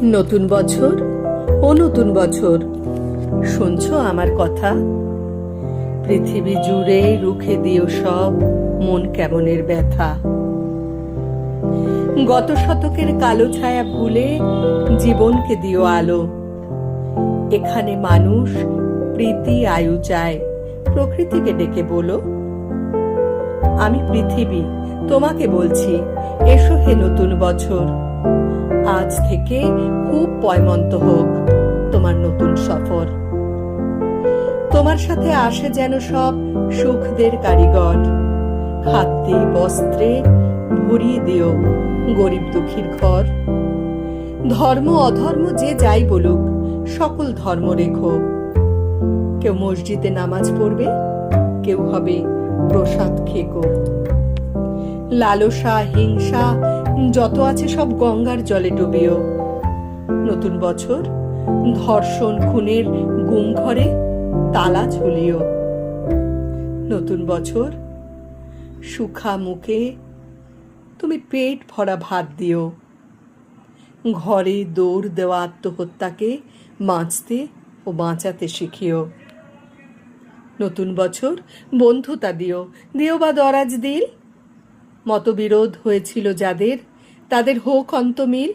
নতুন বছর ও নতুন বছর, শুনছো আমার কথা? পৃথিবী জুড়ে রুখে দিও সব মন কেমনের ব্যথা। গত শতকের কালো ছায়া ভুলে জীবনকে দিও আলো। এখানে মানুষ প্রীতি আয়ু চায়, প্রকৃতিকে ডেকে বলো, আমি পৃথিবী তোমাকে বলছি, এসো হে নতুন বছর। আজ থেকে খুব পয়মন্ত হোক তোমার নতুন সফর। তোমার সাথে আসে যেন সব সুখদের কারিগর, খাদ্যে বস্ত্রে ভরিয়ে দিও গরিব দুঃখীর ঘর। ধর্ম অধর্ম যে যাই বলুক, সকল ধর্ম রেখো। কেউ মসজিদে নামাজ পড়বে, কেউ হবে প্রসাদ খেকো। লালসা হিংসা যত আছে সব গঙ্গার জলে ডুবিও। নতুন বছর ধর্ষণ খুনের গুম ঘরে তালা ঝুলিও। নতুন বছর সুখা মুখে তুমি পেট ভরা ভাত দিও। ঘরে দৌড় দেওয়া আত্মহত্যাকে বাঁচতে ও বাঁচাতে শিখিও। নতুন বছর বন্ধুতা দিও, দিও বা দরাজ দিল। মতবিরোধ হয়েছিল যাদের, তাদের হোক অন্তমিল।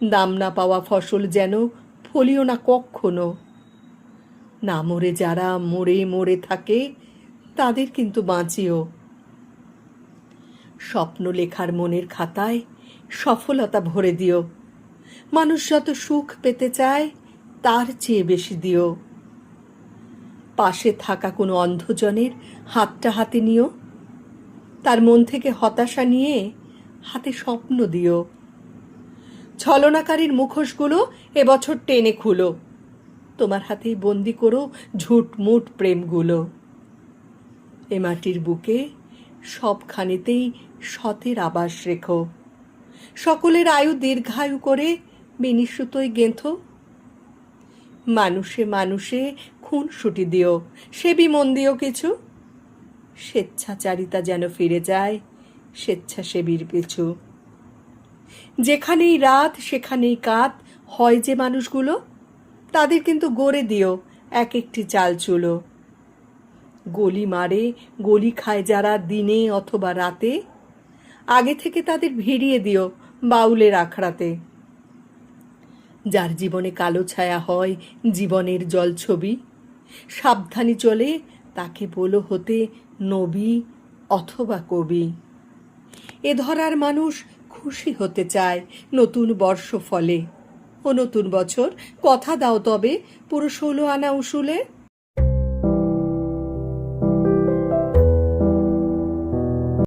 দাম না পাওয়া ফসল যেন ফলিও না কখনো। না মরে যারা মরে মরে থাকে, তাদের কিন্তু বাঁচিও। স্বপ্ন লেখার মনের খাতায় সফলতা ভরে দিও। মানুষ যত সুখ পেতে চায়, তার চেয়ে বেশি দিও। পাশে থাকা কোনো অন্ধজনের হাতটা হাতে নিও। তার মন থেকে হতাশা নিয়ে হাতে স্বপ্ন দিও। ছলনাকারীর মুখোশগুলো এবছর টেনে খুলো। তোমার হাতেই বন্দি করো ঝুটমুট প্রেমগুলো। এ মাটির বুকে সবখানেতেই সতের আবাস রেখো। সকলের আয়ু দীর্ঘায়ু করে বেনিসুতোয় গেঁথো। মানুষে মানুষে খুনসুটি দিও, সেবি মন দিও কিছু। স্বেচ্ছাচারিতা যেন ফিরে যায় স্বেচ্ছাসেবীর পিছু। যেখানেই রাত সেখানেই কাত হয় যে মানুষগুলো, তাদের কিন্তু গড়ে দিও এক একটি চাল চুলো। গলি মারে গলি খায় যারা দিনে অথবা রাতে, আগে থেকে তাদের ভিড়িয়ে দিও বাউলের আখড়াতে। যার জীবনে কালো ছায়া হয় জীবনের জলছবি, সাবধানী চলে তাকে বলো হতে নবী অথবা কবি। এ ধরার মানুষ খুশি হতে চায় নতুন বর্ষ ফলে। ও নতুন বছর কথা দাও তবে পুরো 16 আনা উসুলে।